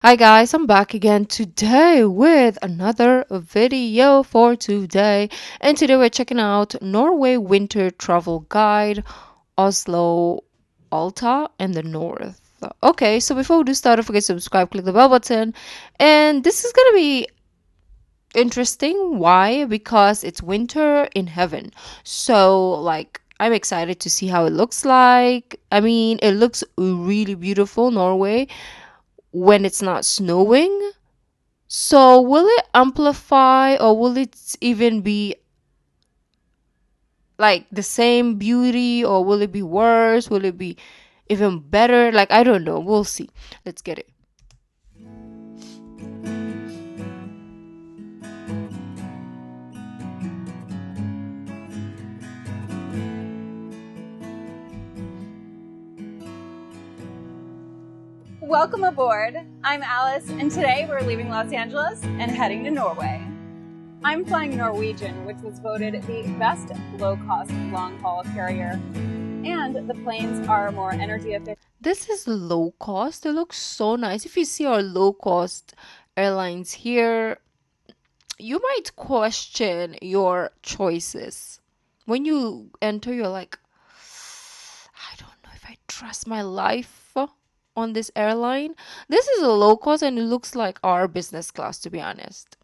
Hi guys, I'm back again today with another video for today. And today we're checking out Norway winter travel guide, Oslo, Alta, and the north. Okay, so before we do start, don't forget to subscribe, click the bell button. And this is gonna be interesting. Why? Because it's winter in heaven. So like I'm excited to see how it looks like. I mean, it looks really beautiful, Norway, when it's not snowing. So will it amplify or will it even be like the same beauty or will it be worse? Will it be even better? Like I don't know. We'll see. Let's get it. Welcome aboard. I'm Alice, and today we're leaving Los Angeles and heading to Norway. I'm flying Norwegian, which was voted the best low-cost long-haul carrier, and the planes are more energy efficient. This is low cost. It looks so nice. If you see our low cost airlines here, you might question your choices. When you enter, you're like, I don't know if I trust my life on this airline. This is a low cost and it looks like our business class, to be honest.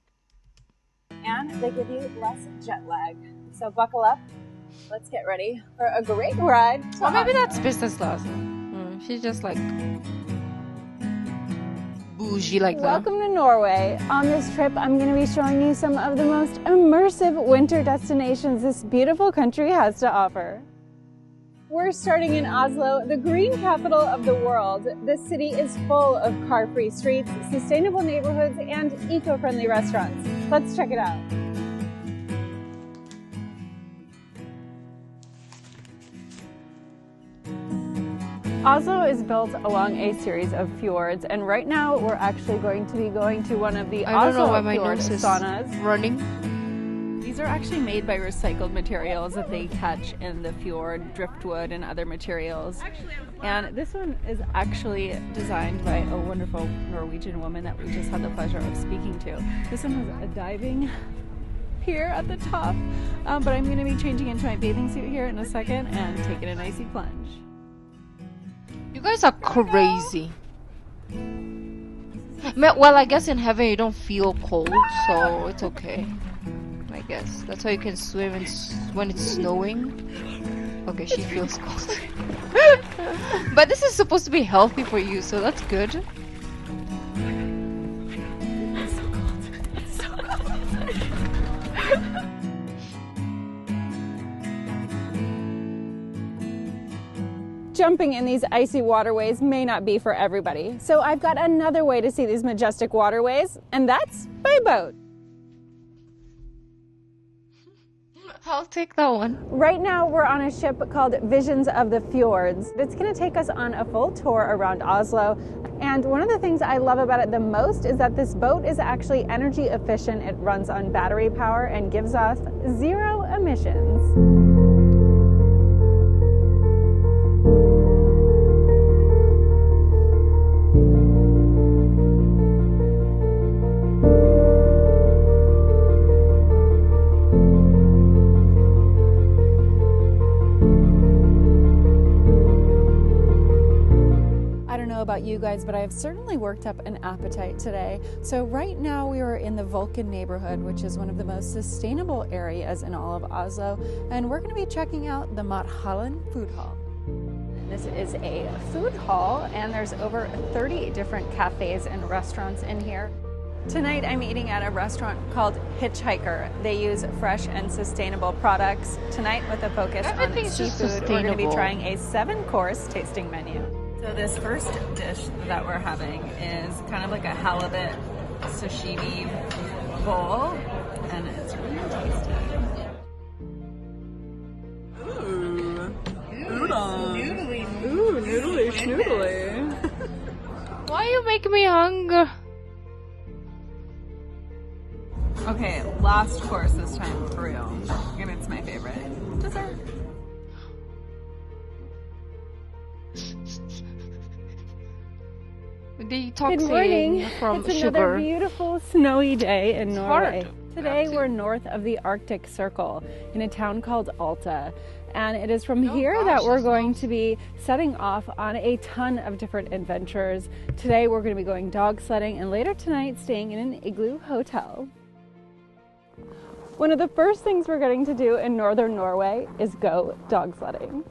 And they give you less jet lag. So buckle up. Let's get ready for a great ride. Or maybe that's business class. She's just like bougie like that. Welcome to Norway. On this trip, I'm going to be showing you some of the most immersive winter destinations this beautiful country has to offer. We're starting in Oslo, the green capital of the world. This city is full of car-free streets, sustainable neighborhoods, and eco-friendly restaurants. Let's check it out. Oslo is built along a series of fjords, and right now we're actually going to be going to one of the Oslo fjord saunas. Running. These are actually made by recycled materials that they catch in the fjord, driftwood and other materials. And this one is actually designed by a wonderful Norwegian woman that we just had the pleasure of speaking to. This one has a diving here at the top, but I'm going to be changing into my bathing suit here in a second and taking an icy plunge. You guys are crazy. Well, I guess in heaven you don't feel cold, so it's okay. I guess that's why you can swim when it's snowing. Okay, she feels cold. But this is supposed to be healthy for you, so that's good. It's so cold. It's so cold. Jumping in these icy waterways may not be for everybody, so I've got another way to see these majestic waterways, and that's by boat. I'll take that one. Right now we're on a ship called Visions of the Fjords. It's going to take us on a full tour around Oslo, and one of the things I love about it the most is that this boat is actually energy efficient. It runs on battery power and gives off 0 emissions. About you guys, but I have certainly worked up an appetite today. So right now we are in the Vulcan neighborhood, which is one of the most sustainable areas in all of Oslo, and we're going to be checking out the Mathallen food hall. This is a food hall, and there's over 30 different cafes and restaurants in here. Tonight I'm eating at a restaurant called Hitchhiker. They use fresh and sustainable products. Tonight with a focus on seafood, we're going to be trying a 7-course tasting menu. So this first dish that we're having is kind of like a halibut sashimi bowl, and it's really tasty. Ooh, noodly. Ooh, noodly schnoodly. Why are you making me hungry? Okay, last course this time for real, and it's my favorite dessert. Good morning. from It's sugar. another beautiful snowy day in Norway. hard. Today we're north of the Arctic Circle in a town called Alta. And it is from here that we're going to be setting off on a ton of different adventures. Today we're going to be going dog sledding and later tonight staying in an igloo hotel. One of the first things we're getting to do in northern Norway is go dog sledding.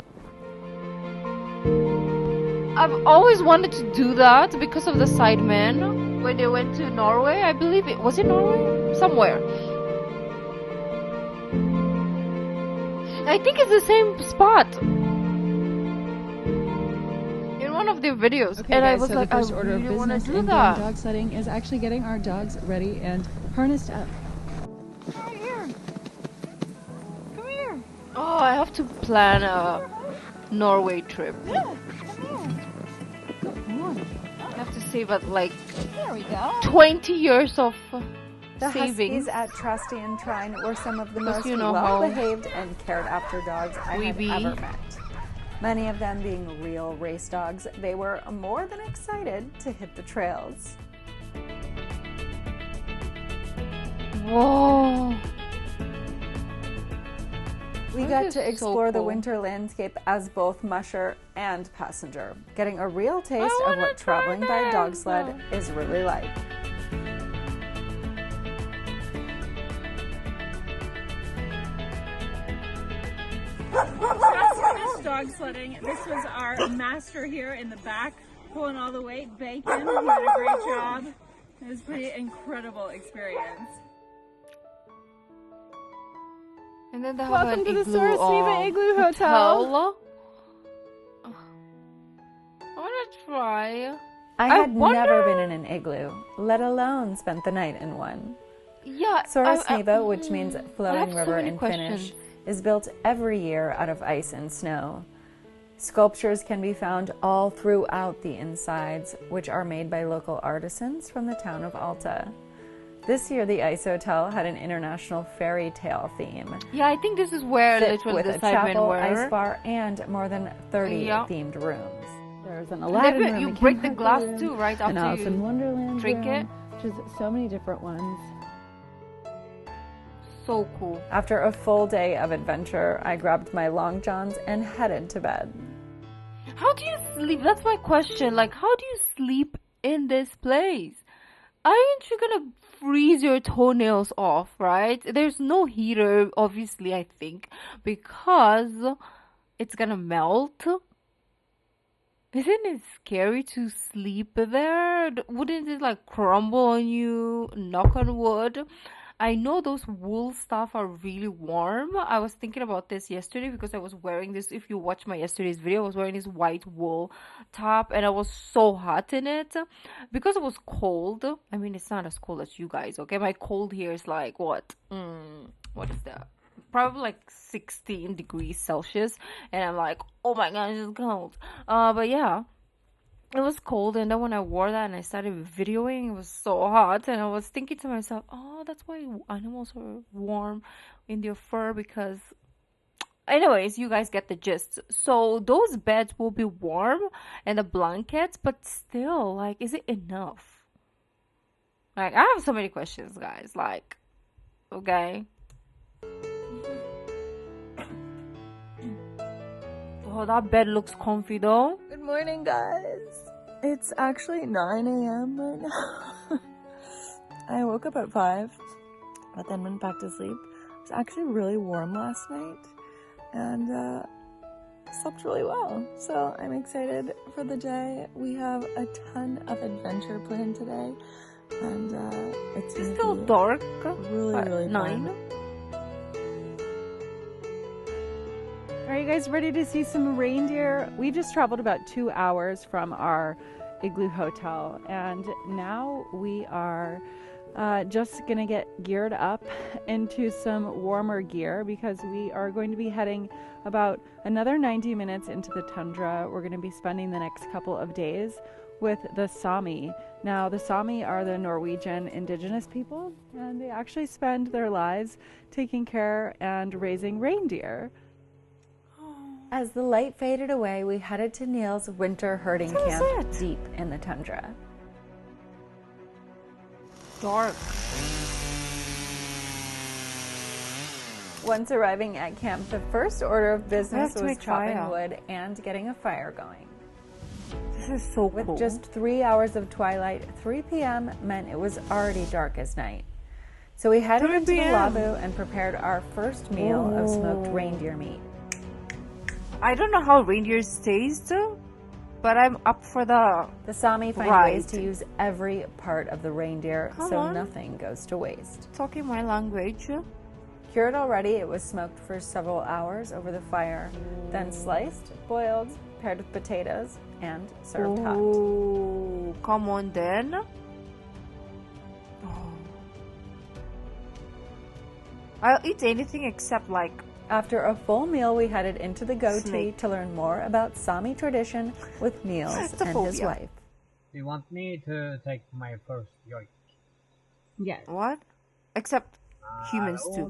I've always wanted to do that because of the Sidemen when they went to Norway. I believe it was in Norway somewhere. I think it's the same spot in one of their videos. Okay, and guys, I was so like, the first I order of really want to business do in that. dog sledding is actually getting our dogs ready and harnessed up. Come here. Come here. Oh, I have to plan a Norway trip. Yeah, come here. I have to save up like There we go. 20 years of The savings. Huskies at Trusty and Trine were some of the Because most you know how well-behaved and cared-after dogs I we have be. ever met. Many of them being real race dogs, they were more than excited to hit the trails. Whoa. We That got is to so explore the cool. winter landscape as both musher and passenger, getting a real taste of wanna what try traveling by dog this. sled is really like. Just finished dog sledding. This was our master here in the back, pulling all the weight. Bacon, he did a great job. It was a pretty incredible experience. And then they have Welcome an to the igloo, sorrisniva Igloo Hotel. I want to try. I I had wonder- never been in an igloo, let alone spent the night in one. Yeah. Sorrisniva, which means I have flowing so river many in questions. Finnish, is built every year out of ice and snow. Sculptures can be found all throughout the insides, which are made by local artisans from the town of Alta. This year, the Ice Hotel had an international fairy tale theme, Yeah, I think this is where fit literally with the a Sidemen chapel, were. ice bar, and more than 30 Yeah. themed rooms. There's an And Aladdin then room, you a break King the Arthur glass room, too, right? an After Alice in you Wonderland drink room, it. which is so many different ones. So cool. After a full day of adventure, I grabbed my long johns and headed to bed. How do you sleep? That's my question. Like, how do you sleep in this place? Aren't you gonna freeze your toenails off, right? There's no heater, obviously, I think, because it's gonna melt. Isn't it scary to sleep there? Wouldn't it like crumble on you? Knock on wood. I know those wool stuff are really warm. I was thinking about this yesterday because I was wearing this. If you watch my yesterday's video, I was wearing this white wool top and I was so hot in it because it was cold. I mean, it's not as cold as you guys, okay? My cold here is like what? What is that? Probably like 16 degrees Celsius. And I'm like, oh my gosh, it's cold. But yeah. It was cold, and then when I wore that and I started videoing, it was so hot, and I was thinking to myself, oh, that's why animals are warm in their fur, because anyways, you guys get the gist. So those beds will be warm and the blankets, but still, like, is it enough? Like, I have so many questions, guys. Like, okay. Oh, that bed looks comfy though. Good morning, guys. It's actually 9 a.m. right now. I woke up at 5, but then went back to sleep. It was actually really warm last night, and slept really well. So I'm excited for the day. We have a ton of adventure planned today, and it's It's gonna still be dark. really, at really 9. fun. Are you guys ready to see some reindeer? We just traveled about 2 hours from our igloo hotel, and now we are just gonna get geared up into some warmer gear because we are going to be heading about another 90 minutes into the tundra. We're going to be spending the next couple of days with the Sàmi. Now, the Sàmi are the Norwegian indigenous people, and they actually spend their lives taking care and raising reindeer. As the light faded away, we headed to Neil's winter herding camp deep in the tundra. dark. Once arriving at camp, the first order of business to was make chopping fire. wood and getting a fire going. This is so With cool. just 3 hours of twilight, 3 p.m. meant it was already dark as night. So we headed 3 into the p.m. labu and prepared our first meal of smoked reindeer meat. I don't know how reindeers taste, but I'm up for the... The Sami find Right. ways to use every part of the reindeer Come so on. nothing goes to waste. Talking my language. Cured already, it was smoked for several hours over the fire, then sliced, boiled, paired with potatoes, and served hot. Oh, come on then. Oh. I'll eat anything except like... After a full meal, we headed into the goatee Snake. to learn more about Sami tradition with Niels It's a and his phobia. wife. Do you want me to take my first yoik? Yes. What? Except humans too.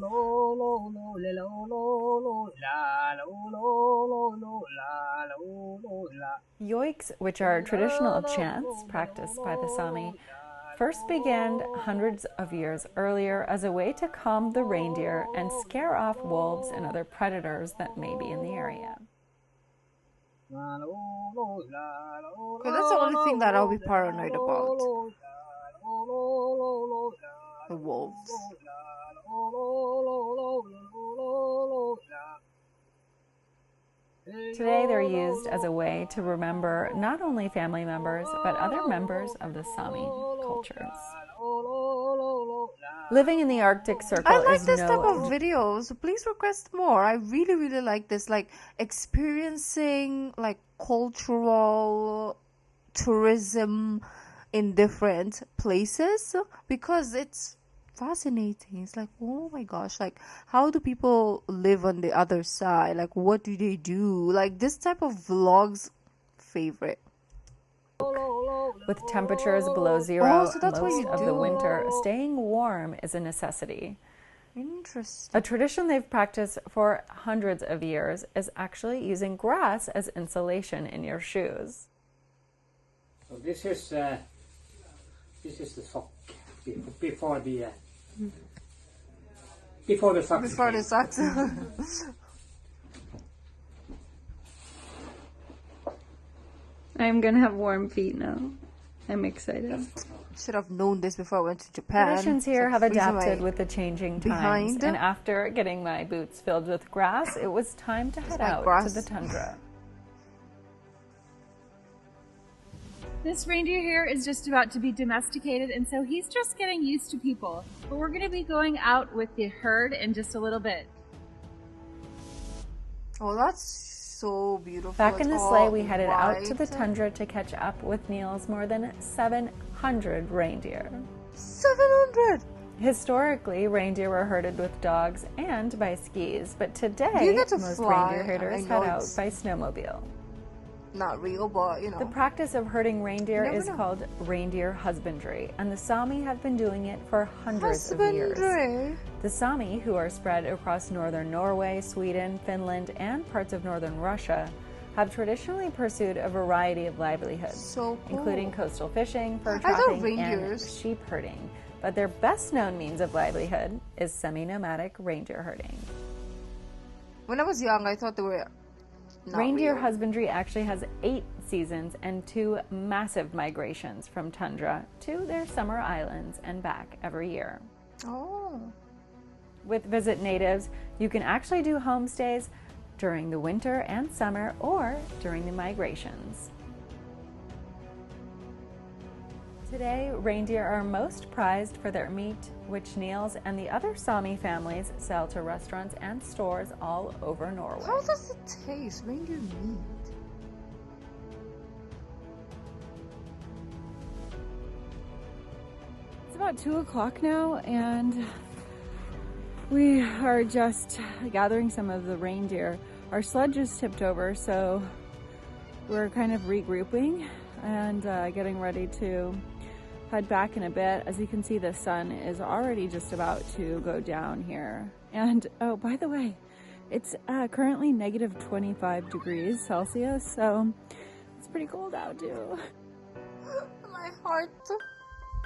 Yoiks, which are traditional chants practiced by the Sami, first began hundreds of years earlier as a way to calm the reindeer and scare off wolves and other predators that may be in the area. Okay, that's the only thing that I'll be paranoid about. The wolves. Today they're used as a way to remember not only family members, but other members of the Sami cultures. Living in the Arctic Circle I like is this type of no videos. Please request more. I really, really like this. Like experiencing like cultural tourism in different places because it's fascinating. It's like, oh my gosh, like how do people live on the other side? Like what do they do? Like this type of vlogs favorite. with temperatures below zero so that's what most you of the do. winter. Staying warm is a necessity. Interesting. A tradition they've practiced for hundreds of years is actually using grass as insulation in your shoes. So this is the sock before the socks. Before the socks. I'm gonna have warm feet now. I'm excited. Should have known this before I went to Japan. Traditions here So have freezing adapted my with the changing times. behind. And after getting my boots filled with grass, it was time to head like out grass. to the tundra. This reindeer here is just about to be domesticated, and so he's just getting used to people. But we're gonna be going out with the herd in just a little bit. Oh, that's so beautiful. Back in the It's sleigh, all we headed out to the white. tundra to catch up with Niels' more than 700 reindeer. 700. Historically, reindeer were herded with dogs and by skis, but today Do you get to most fly? reindeer I herders know head out it's by snowmobile. Not real, but you know. The practice of herding reindeer You never is know. called reindeer husbandry, and the Sami have been doing it for hundreds of years. Husbandry. The Sami, who are spread across northern Norway, Sweden, Finland, and parts of northern Russia, have traditionally pursued a variety of livelihoods, So cool. including coastal fishing, fur I thought trapping, and reindeers. sheep herding. But their best known means of livelihood is semi-nomadic reindeer herding. When I was young, I thought they were not Reindeer real. husbandry actually has 8 seasons and 2 massive migrations from tundra to their summer islands and back every year. Oh. With Visit Natives, you can actually do homestays during the winter and summer or during the migrations. Today, reindeer are most prized for their meat, which Niels and the other Sami families sell to restaurants and stores all over Norway. How does it taste? Reindeer meat. It's about 2 o'clock now, and we are just gathering some of the reindeer. Our sled just tipped over, so we're kind of regrouping and getting ready to head back in a bit. As you can see, the sun is already just about to go down here. And oh, by the way, it's currently negative 25 degrees Celsius, so it's pretty cold out too. My heart.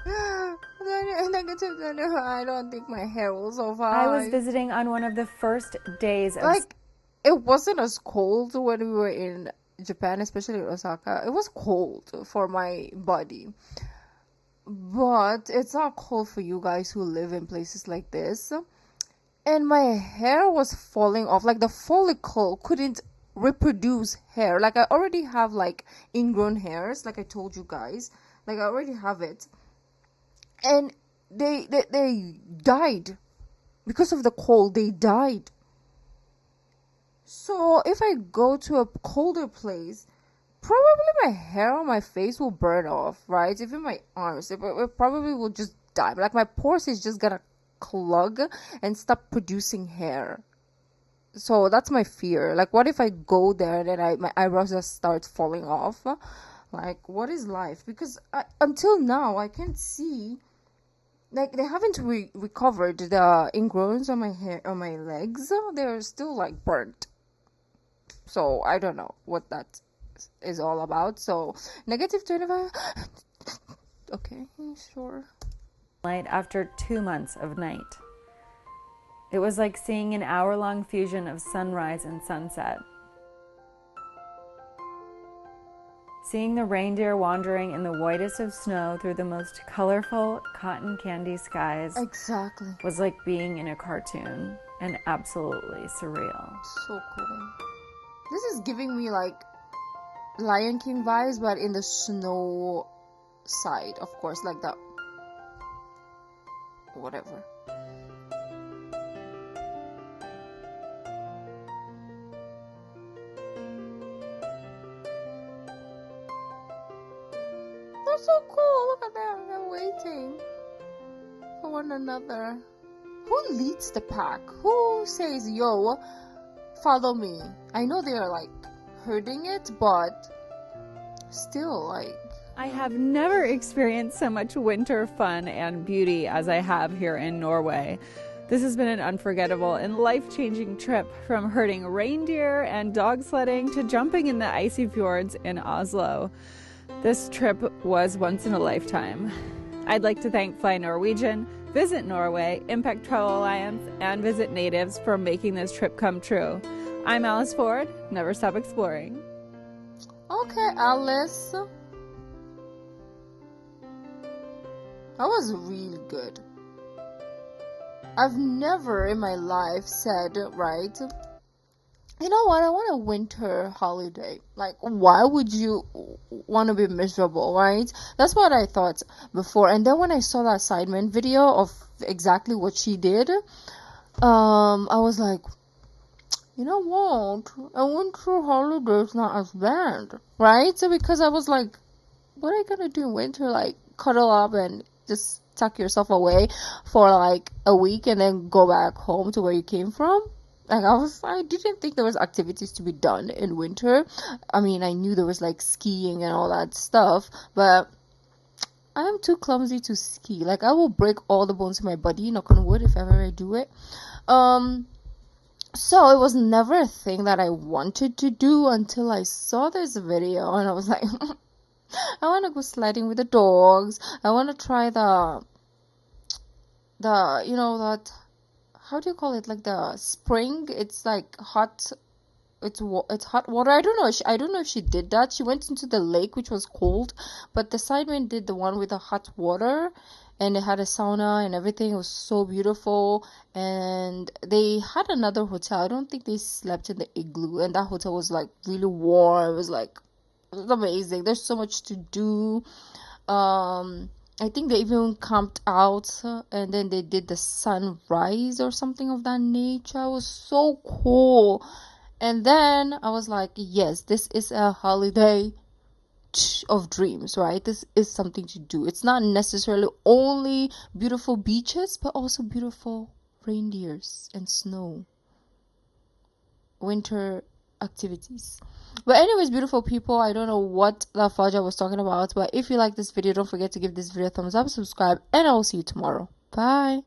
And negative 25. I don't think my hair will survive. I was visiting on one of the first days of Like, it wasn't as cold when we were in Japan, especially in Osaka. It was cold for my body. But it's not cold for you guys who live in places like this. And my hair was falling off. Like, the follicle couldn't reproduce hair. Like, I already have, like, ingrown hairs, like I told you guys. Like, I already have it. And they died. Because of the cold, they died. So, if I go to a colder place, probably my hair on my face will burn off, right? Even my arms, it probably will just die. Like, my pores is just gonna clog and stop producing hair. So that's my fear. Like, what if I go there and then my eyebrows just start falling off? Like, what is life? Because until now I can't see, like, they haven't recovered the ingrowns on my hair, on my legs. They're still like burnt. So I don't know what that is all about. So negative 25. Okay, sure. light after 2 months of night. It was like seeing an hour-long fusion of sunrise and sunset. Seeing the reindeer wandering in the whitest of snow through the most colorful cotton candy skies Exactly. was like being in a cartoon and absolutely surreal. So cool. This is giving me like Lion King vibes, but in the snow side, of course, like that. Whatever. They're so cool. Look at them. They're waiting for one another. Who leads the pack? Who says, yo, follow me? I know they are like herding it, but still, like, I have never experienced so much winter fun and beauty as I have here in Norway. This has been an unforgettable and life-changing trip, from herding reindeer and dog sledding to jumping in the icy fjords in Oslo. This trip was once in a lifetime. I'd like to thank Fly Norwegian, Visit Norway, Impact Travel Alliance, and Visit Natives for making this trip come true. I'm Alice Ford. Never stop exploring. okay, Alice. That was really good. I've never in my life said, right, you know what, I want a winter holiday. Like, why would you want to be miserable, right? That's what I thought before. And then when I saw that Sidemen video of exactly what she did, I was like, you know what, a winter holiday is not as bad, right? So because I was like, what are you gonna do in winter? Like, cuddle up and just tuck yourself away for like a week and then go back home to where you came from? Like, I didn't think there was activities to be done in winter. I mean, I knew there was like skiing and all that stuff, but I'm too clumsy to ski. Like, I will break all the bones in my body, knock on wood, if ever I do it. So it was never a thing that I wanted to do until I saw this video and I was like, I want to go sledding with the dogs. I want to try the you know, that, how do you call it, like the spring? It's like hot. It's hot water. I don't know. I don't know if she did that. She went into the lake, which was cold, but the Sidemen did the one with the hot water, and it had a sauna and everything. It was so beautiful. And they had another hotel. I don't think they slept in the igloo, and that hotel was like really warm. It was like, it was amazing. There's so much to do. I think they even camped out and then they did the sunrise or something of that nature. It was so cool. And then I was like, yes, this is a holiday of dreams, right? This is something to do. It's not necessarily only beautiful beaches, but also beautiful reindeers and snow, winter activities. But anyways, beautiful people, I don't know what La Faja was talking about, but if you like this video, don't forget to give this video a thumbs up, subscribe, and I will see you tomorrow. Bye.